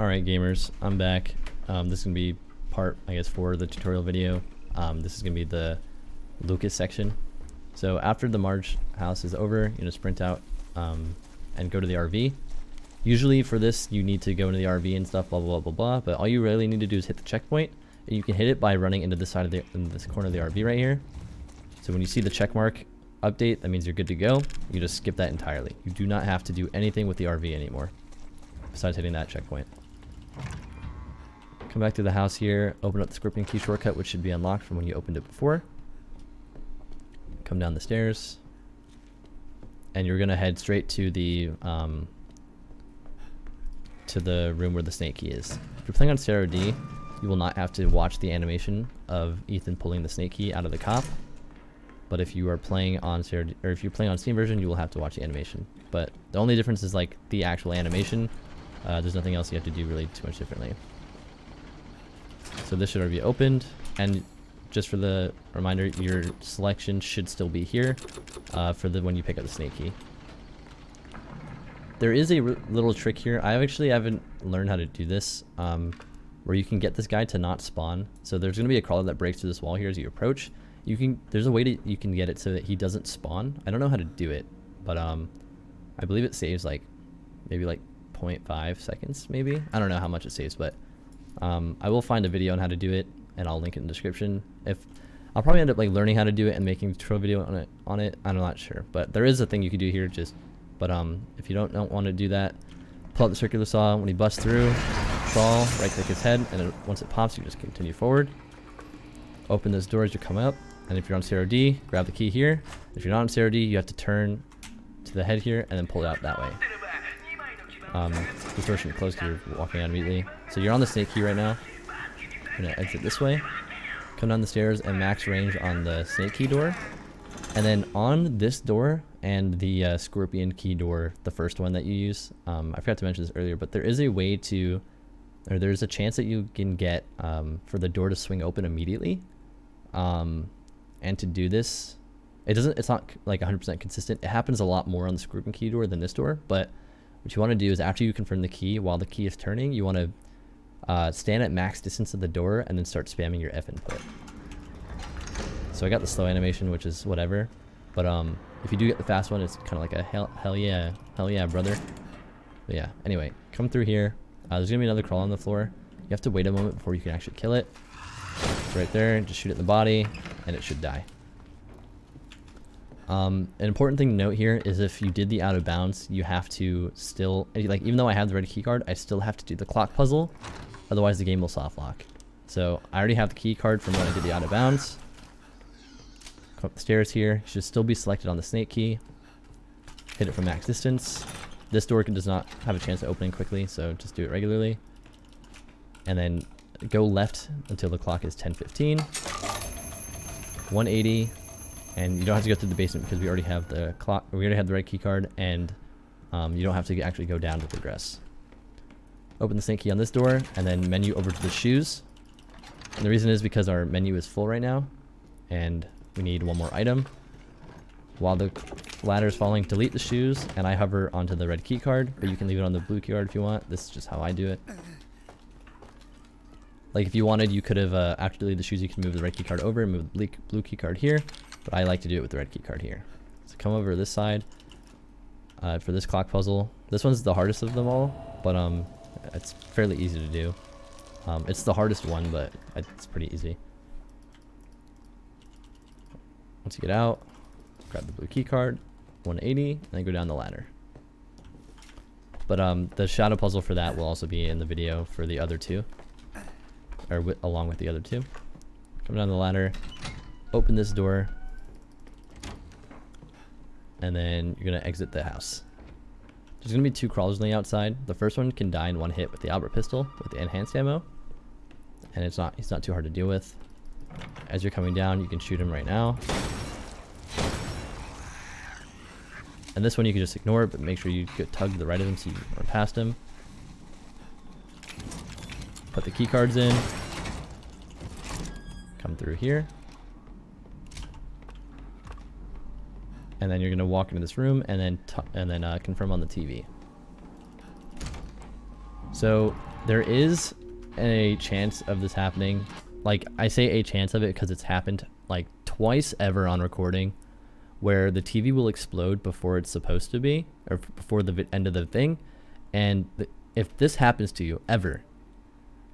Alright gamers, I'm back. This is going to be part, I guess, 4 of the tutorial video. This is going to be the Lucas section. So after the Marge house is over, you know, sprint out and go to the RV. Usually for this you need to go into the RV and stuff, blah blah blah blah, but all you really need to do is hit the checkpoint. And you can hit it by running into the side of this corner of the RV right here. So when you see the check mark update, that means you're good to go. You just skip that entirely. You do not have to do anything with the RV anymore besides hitting that checkpoint. Come back to the house here, open up the scorpion key shortcut, which should be unlocked from when you opened it before. Come down the stairs, and you're gonna head straight to the room where the snake key is. If you're playing on CRD, you will not have to watch the animation of Ethan pulling the snake key out of the cop. But if you are playing on CRD, or if you're playing on Steam version, you will have to watch the animation. But the only difference is like the actual animation. There's nothing else you have to do really too much differently. So this should already be opened, and just for the reminder, your selection should still be here for the when you pick up the snake key. There is a little trick here. I actually haven't learned how to do this, where you can get this guy to not spawn. So there's going to be a crawler that breaks through this wall here as you approach. There's a way you can get it so that he doesn't spawn. I don't know how to do it, but I believe it saves like maybe like 0.5 seconds maybe. I don't know how much it saves, but I will find a video on how to do it, and I'll link it in the description. I'll probably end up like learning how to do it and making a tutorial video on it. I'm not sure, but there is a thing you can do here. But if you don't want to do that, pull out the circular saw. When he busts through, crawl, right click his head, and once it pops, you just continue forward. Open those doors, you come up, and if you're on CRD, grab the key here. If you're not on CRD, you have to turn to the head here and then pull it out that way. This door shouldn't close because you're walking out immediately. So you're on the snake key right now. I'm gonna exit this way, come down the stairs, and max range on the snake key door. And then on this door and the scorpion key door, the first one that you use, I forgot to mention this earlier, but there is a way to, or there's a chance that you can get for the door to swing open immediately. And to do this, it's not like 100% consistent. It happens a lot more on the scorpion key door than this door, but what you want to do is after you confirm the key, while the key is turning, you want to stand at max distance of the door and then start spamming your F input. So I got the slow animation, which is whatever, but if you do get the fast one, it's kind of like a hell yeah brother. But yeah, anyway, come through here. There's gonna be another crawl on the floor. You have to wait a moment before you can actually kill it. It's right there, just shoot it in the body and it should die. An important thing to note here is if you did the out of bounds, you have to still, like, even though I have the red key card, I still have to do the clock puzzle, otherwise the game will soft lock. So I already have the key card from when I did the out of bounds. Come up the stairs here, should still be selected on the snake key. Hit it from max distance. This door does not have a chance of opening quickly, so just do it regularly. And then go left until the clock is 10:15. 180. And you don't have to go through the basement because we already have the clock. We already have the red key card, and you don't have to actually go down to progress. Open the snake key on this door, and then menu over to the shoes. And the reason is because our menu is full right now, and we need one more item. While the ladder is falling, delete the shoes, and I hover onto the red key card, but you can leave it on the blue key card if you want. This is just how I do it. Like if you wanted, you could have after delete the shoes, you can move the red key card over and move the blue key card here. But I like to do it with the red key card here. So come over to this side for this clock puzzle. This one's the hardest of them all, but it's fairly easy to do. It's the hardest one, but it's pretty easy. Once you get out, grab the blue key card, 180, and then go down the ladder. But the shadow puzzle for that will also be in the video for the other two, or along with the other two. Come down the ladder, open this door, and then you're gonna exit the house. There's gonna be 2 crawlers on the outside. The first one can die in 1 hit with the Albert pistol with the enhanced ammo, and he's not too hard to deal with. As you're coming down, you can shoot him right now. And this one you can just ignore, but make sure you tug to the right of him so you run past him. Put the key cards in. Come through here. And then you're gonna walk into this room and then confirm on the TV. So There is a chance of this happening. Like, I say a chance of it because it's happened like twice ever on recording, where the TV will explode before it's supposed to be, or before the end of the thing. And if this happens to you ever,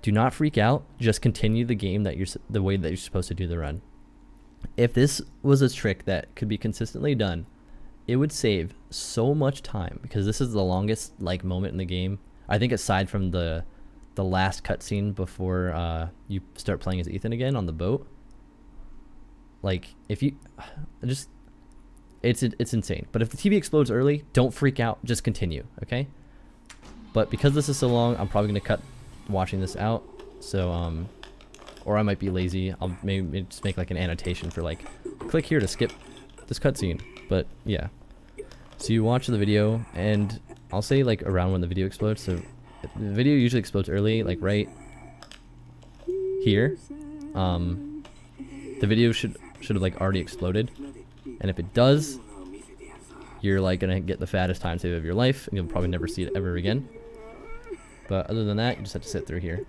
do not freak out. Just continue the game the way that you're supposed to do the run. If this was a trick that could be consistently done, it would save so much time, because this is the longest like moment in the game. I think aside from the last cutscene before you start playing as Ethan again on the boat. Like, if you just, it's insane. But if the TV explodes early, don't freak out. Just continue, okay? But because this is so long, I'm probably gonna cut watching this out. So or I might be lazy. I'll maybe just make like an annotation for like, click here to skip this cutscene. But yeah, so you watch the video, and I'll say like around when the video explodes. So the video usually explodes early, like right here. The video should have like already exploded, and if it does, you're like gonna get the fattest time save of your life, and you'll probably never see it ever again. But other than that, you just have to sit through here.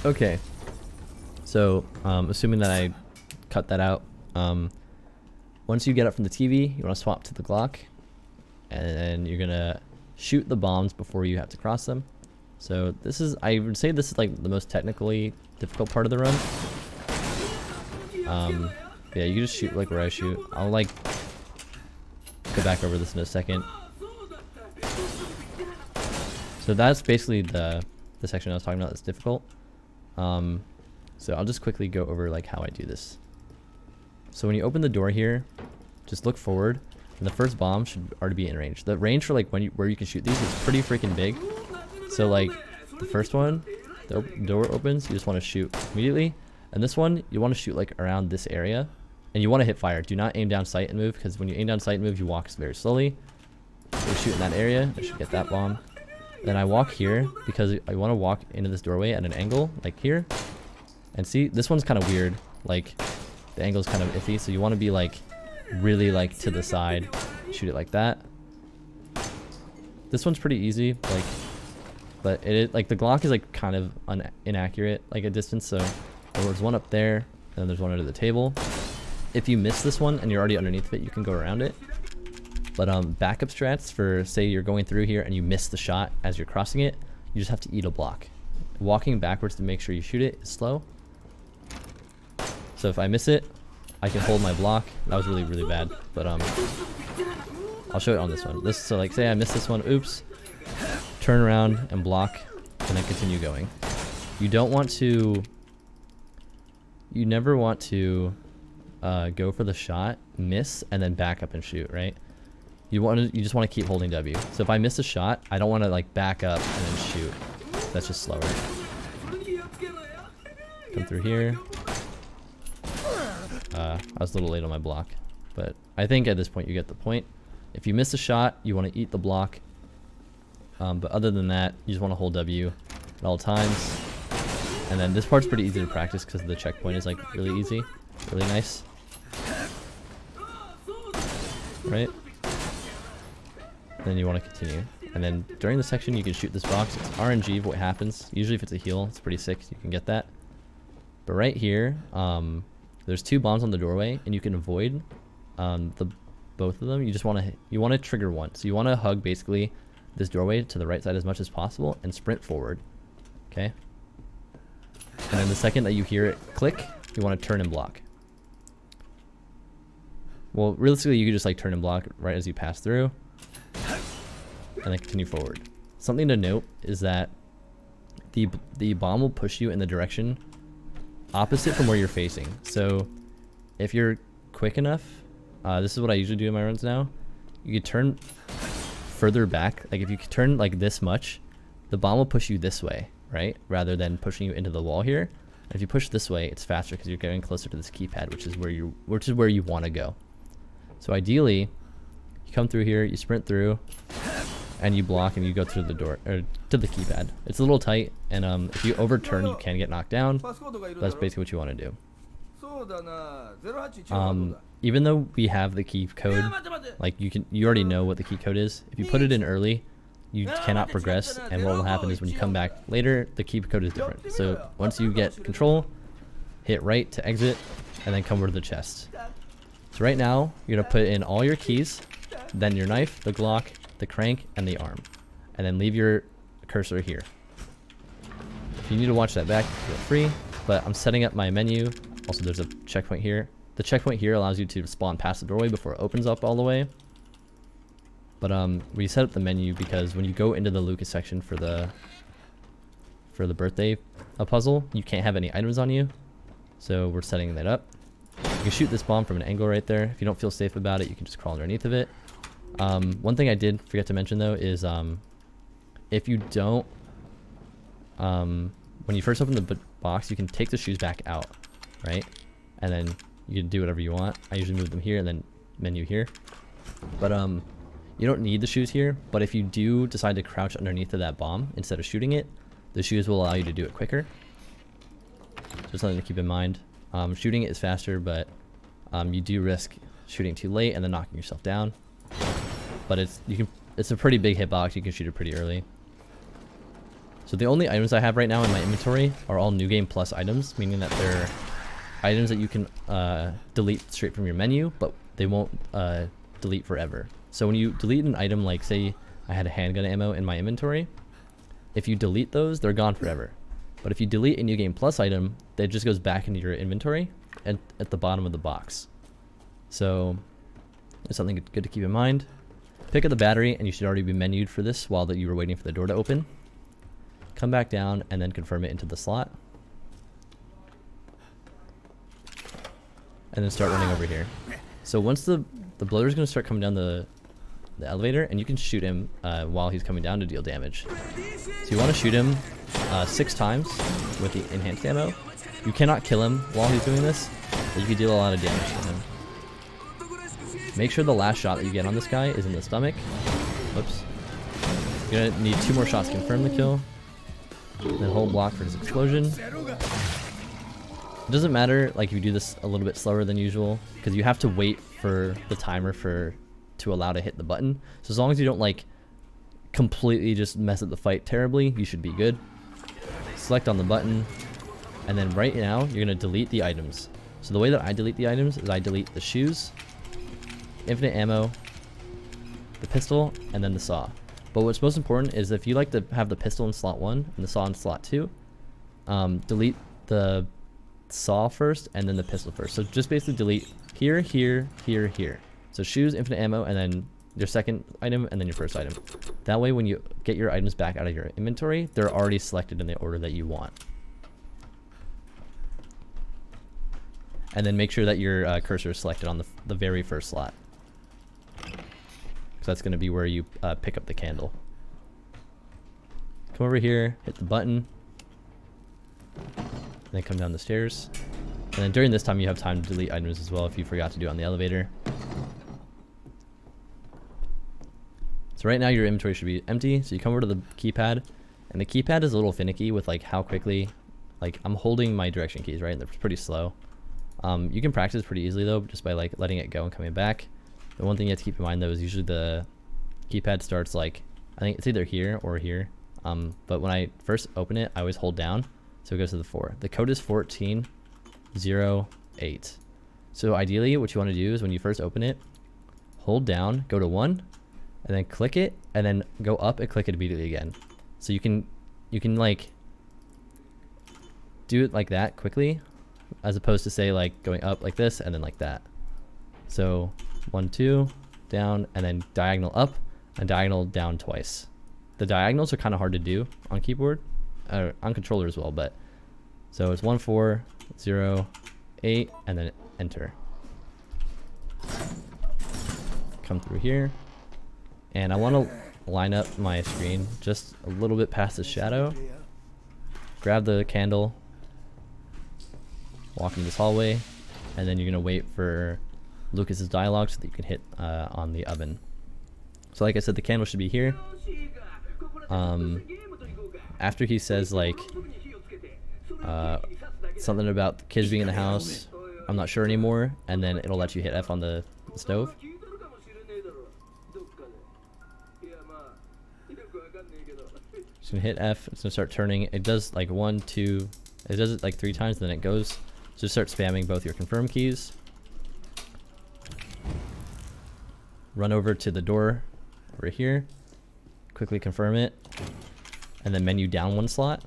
Okay, so assuming that I cut that out, once you get up from the TV, you want to swap to the Glock, and then you're gonna shoot the bombs before you have to cross them. So this is, I would say this is like the most technically difficult part of the run. Yeah, you can just shoot like where I shoot. I'll like go back over this in a second. So that's basically the section I was talking about that's difficult. So I'll just quickly go over like how I do this. So when you open the door here, just look forward, and the first bomb should already be in range. The range for like where you can shoot these is pretty freaking big. So like the first one, the door opens, you just want to shoot immediately, and this one you want to shoot like around this area, and you want to hit fire. Do not aim down sight and move, because when you aim down sight and move, you walk very slowly. So shoot in that area, I should get that bomb. Then I walk here because I want to walk into this doorway at an angle, like here. And see, this one's kind of weird. Like, the angle's kind of iffy, so you want to be like really like to the side. Shoot it like that. This one's pretty easy, like, but it is like the Glock is like kind of inaccurate, like a distance. So there's one up there, and then there's one under the table. If you miss this one and you're already underneath it, you can go around it. But backup strats for, say you're going through here and you miss the shot as you're crossing it, you just have to eat a block. Walking backwards to make sure you shoot it is slow. So if I miss it, I can hold my block. That was really, really bad. But I'll show it on this one. So like, say I missed this one, oops. Turn around and block, and then continue going. You don't want to, you never want to go for the shot, miss, and then back up and shoot, right? You just want to keep holding W. So if I miss a shot, I don't want to like back up and then shoot. That's just slower. Come through here. I was a little late on my block, but I think at this point you get the point. If you miss a shot, you want to eat the block. But other than that, you just want to hold W at all times. And then this part's pretty easy to practice because the checkpoint is like really easy, really nice. Right? Then you want to continue. And then during the section, you can shoot this box. It's RNG of what happens. Usually if it's a heal, it's pretty sick. You can get that. But right here, there's 2 bombs on the doorway, and you can avoid both of them. You just want to trigger one. So you want to hug basically this doorway to the right side as much as possible and sprint forward. Okay. And then the second that you hear it click, you want to turn and block. Well, realistically, you can just like turn and block right as you pass through, and then continue forward. Something to note is that the bomb will push you in the direction opposite from where you're facing. So if you're quick enough, this is what I usually do in my runs now. You can turn further back. Like if you turn like this much, the bomb will push you this way, right? Rather than pushing you into the wall here. And if you push this way, it's faster because you're getting closer to this keypad, which is where you want to go. So ideally, you come through here, you sprint through, and you block and you go through the door or to the keypad. It's a little tight, and if you overturn, you can get knocked down. That's basically what you want to do. Even though we have the key code, like you already know what the key code is. If you put it in early, you cannot progress, and what will happen is when you come back later, the key code is different. So once you get control, hit right to exit, and then come over to the chest. So right now, you're gonna put in all your keys, then your knife, the Glock, the crank, and the arm, and then leave your cursor here. If you need to watch that back, feel free, but I'm setting up my menu. Also, there's a checkpoint here. The checkpoint here allows you to spawn past the doorway before it opens up all the way. But we set up the menu because when you go into the Lucas section for the birthday puzzle, you can't have any items on you. So we're setting that up. You can shoot this bomb from an angle right there. If you don't feel safe about it, you can just crawl underneath of it. One thing I did forget to mention though is if you don't, when you first open the box, you can take the shoes back out, right? And then you can do whatever you want. I usually move them here and then menu here. But you don't need the shoes here, but if you do decide to crouch underneath of that bomb instead of shooting it, the shoes will allow you to do it quicker. So something to keep in mind. Shooting it is faster, but you do risk shooting too late and then knocking yourself down. But it's a pretty big hitbox. You can shoot it pretty early. So the only items I have right now in my inventory are all New Game Plus items, meaning that they're items that you can delete straight from your menu, but they won't delete forever. So when you delete an item, like say I had a handgun ammo in my inventory, if you delete those, they're gone forever. But if you delete a New Game Plus item, that just goes back into your inventory and at the bottom of the box. So it's something good to keep in mind. Pick up the battery, and you should already be menued for this while you were waiting for the door to open. Come back down and then confirm it into the slot. And then start running over here. So once the bloater is going to start coming down the elevator, and you can shoot him while he's coming down to deal damage. So you want to shoot him 6 times with the enhanced ammo. You cannot kill him while he's doing this, but you can deal a lot of damage to him. Make sure the last shot that you get on this guy is in the stomach. Whoops. You're going to need 2 more shots to confirm the kill. Then hold block for his explosion. It doesn't matter like if you do this a little bit slower than usual, because you have to wait for the timer to allow to hit the button. So as long as you don't like completely just mess up the fight terribly, you should be good. Select on the button, and then right now you're going to delete the items. So the way that I delete the items is I delete the shoes, infinite ammo, the pistol, and then the saw. But what's most important is if you like to have the pistol in slot 1 and the saw in slot 2, delete the saw first and then the pistol first. So just basically delete here, here, here, here. So shoes, infinite ammo, and then your second item, and then your first item. That way when you get your items back out of your inventory, they're already selected in the order that you want. And then make sure that your cursor is selected on the very first slot. So that's going to be where you pick up the candle. Come over here, hit the button, and then come down the stairs. And then during this time you have time to delete items as well if you forgot to do it on the elevator. So right now your inventory should be empty. So you come over to the keypad, and the keypad is a little finicky with like how quickly, like I'm holding my direction keys, right? They're pretty slow. You can practice pretty easily though, just by like letting it go and coming back. The one thing you have to keep in mind though is usually the keypad starts like, I think it's either here or here. But when I first open it, I always hold down. So it goes to the 4. The code is 1408. So ideally what you want to do is when you first open it, hold down, go to 1, and then click it, and then go up and click it immediately again. So you can like do it like that quickly, as opposed to say like going up like this and then like that. So 1, 2, down, and then diagonal up and diagonal down twice. The diagonals are kind of hard to do on keyboard, on controller as well, but so it's 1408 and then enter. Come through here, and I want to line up my screen just a little bit past the shadow. Grab the candle, walk in this hallway, and then you're gonna wait for Lucas's dialogue so that you can hit on the oven. So like I said, the candle should be here. After he says like something about the kids being in the house, I'm not sure anymore, and then it'll let you hit F on the stove. Just gonna hit F, it's gonna start turning. It does like 1, 2, it does it like 3 times, then it goes. So start spamming both your confirm keys. Run over to the door over here, quickly confirm it, and then menu down 1 slot.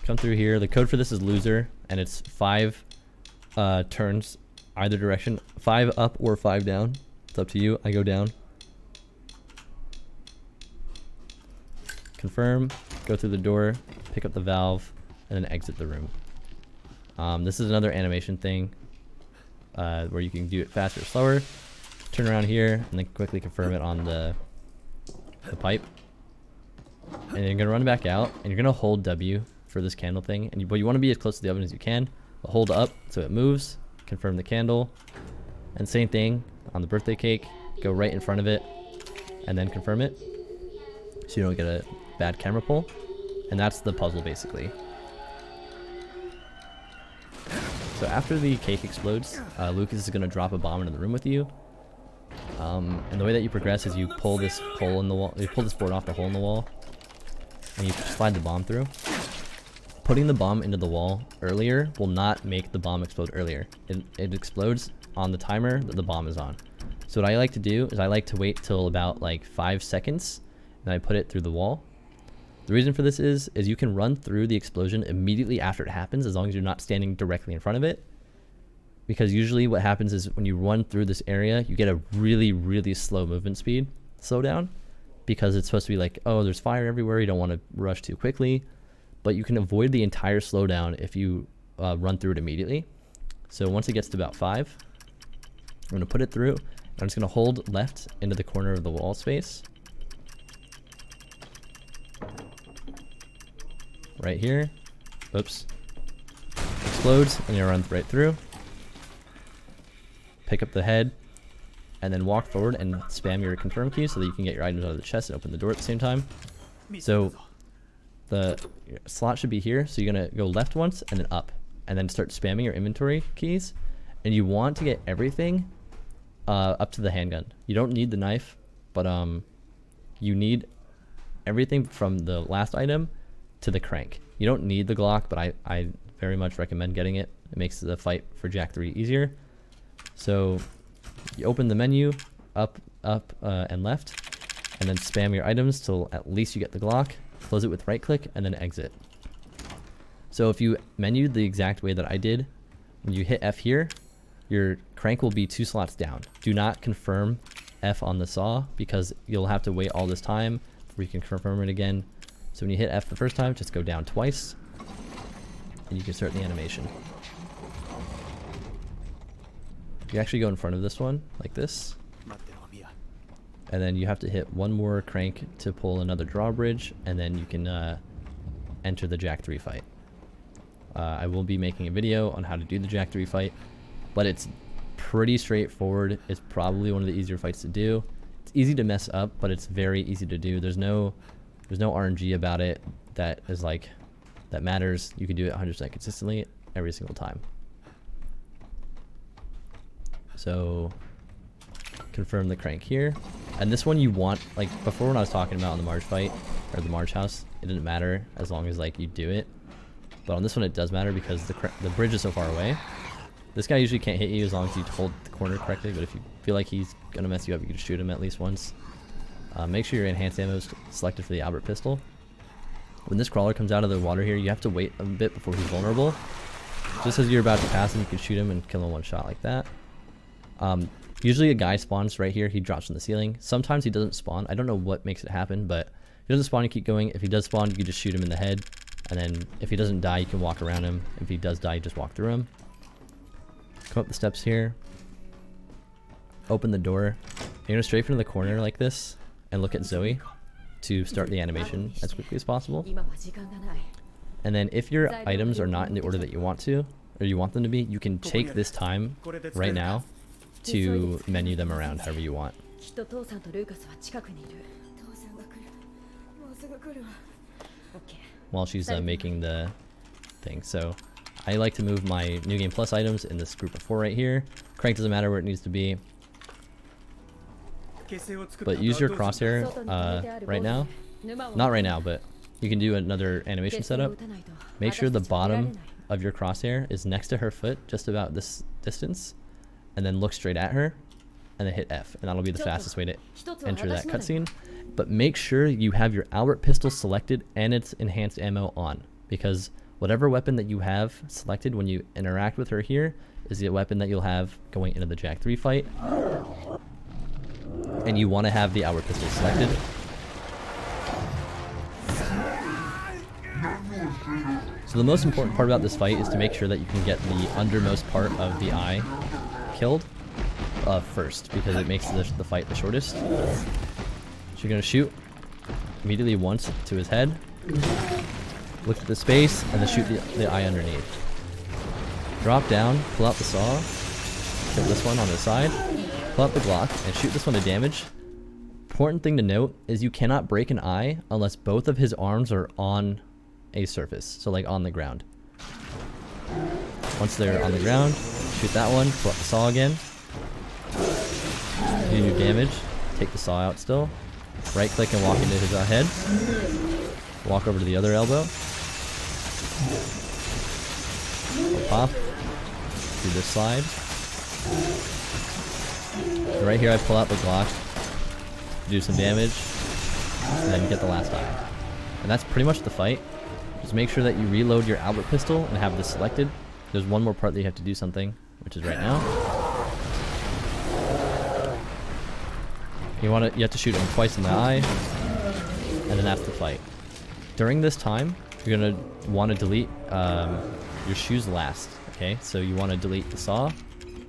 Come through here. The code for this is loser, and it's 5 turns either direction, 5 up or 5 down. It's up to you. I go down. Confirm, go through the door, pick up the valve, and then exit the room. This is another animation thing where you can do it faster or slower. Turn around here and then quickly confirm it on the pipe. And then you're gonna run back out, and you're gonna hold W for this candle thing. And but you want to be as close to the oven as you can. But hold up so it moves. Confirm the candle, and same thing on the birthday cake. Go right in front of it, and then confirm it, so you don't get a bad camera pull. And that's the puzzle basically. So after the cake explodes, Lucas is gonna drop a bomb into the room with you. And the way that you progress is you pull this hole in the wall. You pull this board off the hole in the wall, and you slide the bomb through. Putting the bomb into the wall earlier will not make the bomb explode earlier. It explodes on the timer that the bomb is on. So what I like to do is I like to wait till about like 5 seconds, and I put it through the wall. The reason for this is you can run through the explosion immediately after it happens, as long as you're not standing directly in front of it. Because usually what happens is when you run through this area, you get a really, really slow movement speed slowdown, because it's supposed to be like, oh, there's fire everywhere, you don't want to rush too quickly. But you can avoid the entire slowdown if you run through it immediately. So once it gets to about 5, I'm going to put it through. I'm just going to hold left into the corner of the wall space. Right here. Oops. Explodes, and you run right through. Pick up the head, and then walk forward and spam your confirm key so that you can get your items out of the chest and open the door at the same time. So the slot should be here, so you're gonna go left once and then up, and then start spamming your inventory keys. And you want to get everything up to the handgun. You don't need the knife, but you need everything from the last item to the crank. You don't need the Glock, but I very much recommend getting it. It makes the fight for Jack 3 easier. So you open the menu, up, and left, and then spam your items till at least you get the Glock. Close it with right click, and then exit. So if you menued the exact way that I did, when you hit F here, your crank will be 2 slots down. Do not confirm F on the saw, because you'll have to wait all this time before you can confirm it again. So when you hit F the first time, just go down twice, and you can start the animation. You actually go in front of this one, like this. And then you have to hit 1 more crank to pull another drawbridge, and then you can enter the Jack 3 fight. I will be making a video on how to do the Jack 3 fight, but it's pretty straightforward. It's probably one of the easier fights to do. It's easy to mess up, but it's very easy to do. There's no RNG about it that is like that matters. You can do it 100% consistently every single time. So confirm the crank here, and this one you want, like before when I was talking about on the Marge fight or the Marge house, it didn't matter as long as like you do it, but on this one it does matter because the bridge is so far away. This guy usually can't hit you as long as you hold the corner correctly, but if you feel like he's gonna mess you up, you can shoot him at least once. Make sure your enhanced ammo is selected for the Albert pistol. When this crawler comes out of the water here, you have to wait a bit before he's vulnerable. Just as you're about to pass him, you can shoot him and kill him one shot like that. Usually a guy spawns right here, he drops from the ceiling. Sometimes he doesn't spawn. I don't know what makes it happen, but if he doesn't spawn, you keep going. If he does spawn, you can just shoot him in the head. And then if he doesn't die, you can walk around him. If he does die, you just walk through him. Come up the steps here. Open the door. You're gonna strafe into the corner like this and look at Zoe to start the animation as quickly as possible. And then if your items are not in the order that you want to, or you want them to be, you can take this time right now to menu them around however you want. While she's making the thing. So I like to move my New Game Plus items in this group of 4 right here. Crank doesn't matter where it needs to be. But use your crosshair right now. Not right now, but you can do another animation setup. Make sure the bottom of your crosshair is next to her foot, just about this distance. And then look straight at her. And then hit F. And that'll be the fastest way to enter that cutscene. But make sure you have your Albert pistol selected and its enhanced ammo on. Because whatever weapon that you have selected when you interact with her here is the weapon that you'll have going into the Jack 3 fight. And you want to have the Albert pistol selected. So the most important part about this fight is to make sure that you can get the undermost part of the eye killed first, because it makes the fight the shortest. So you're going to shoot immediately once to his head. Look at the space and then shoot the eye underneath. Drop down, pull out the saw, kill this one on the side, pull out the Glock, and shoot this one to damage. Important thing to note is you cannot break an eye unless both of his arms are on a surface, so like on the ground. Once they're on the ground, shoot that one, pull out the saw again, do your damage, take the saw out still, right click and walk into his head, walk over to the other elbow, pop, do this slide. And right here I pull out the Glock, do some damage, and then get the last eye. And that's pretty much the fight. Just make sure that you reload your Albert pistol and have this selected. There's one more part that you have to do something, which is right now. You have to shoot him twice in the eye, and then that's the fight. During this time, you're gonna want to delete your shoes last. Okay, so you want to delete the saw,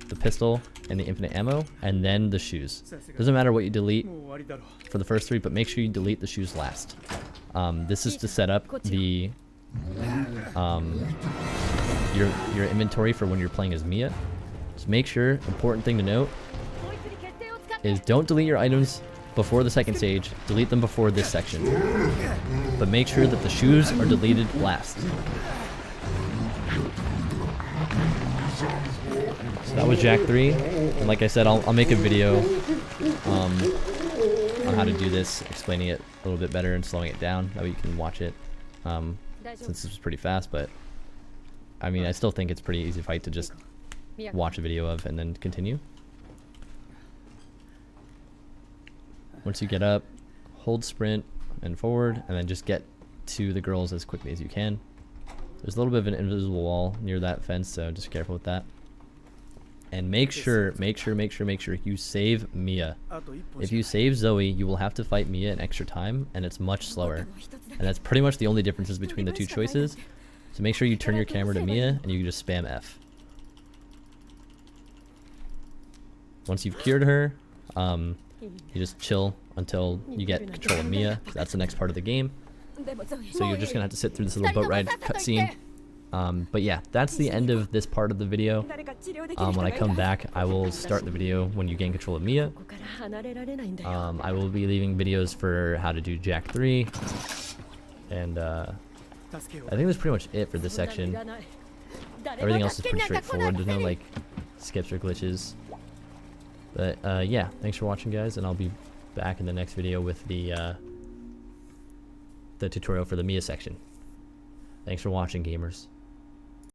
the pistol, and the infinite ammo, and then the shoes. Doesn't matter what you delete for the first 3, but make sure you delete the shoes last. This is to set up the your inventory for when you're playing as Mia. Just make sure, important thing to note, is don't delete your items before the second stage, delete them before this section. But make sure that the shoes are deleted last. So that was Jack 3, and like I said, I'll make a video on how to do this, explaining it a little bit better and slowing it down. That way you can watch it, since this was pretty fast, but I mean, I still think it's a pretty easy fight to just watch a video of and then continue. Once you get up, hold sprint and forward, and then just get to the girls as quickly as you can. There's a little bit of an invisible wall near that fence, so just be careful with that. And make sure you save Mia. If you save Zoe, you will have to fight Mia in extra time, and it's much slower. And that's pretty much the only differences between the two choices. So make sure you turn your camera to Mia, and you can just spam F. Once you've cured her, you just chill until you get control of Mia. That's the next part of the game. So you're just gonna have to sit through this little boat ride cutscene, But yeah, that's the end of this part of the video. When I come back, I will start the video when you gain control of Mia. I will be leaving videos for how to do Jack 3. And I think that's pretty much it for this section. Everything else is pretty straightforward. There's no like skips or glitches. But yeah, thanks for watching, guys, and I'll be back in the next video with the tutorial for the Mia section. Thanks for watching, gamers.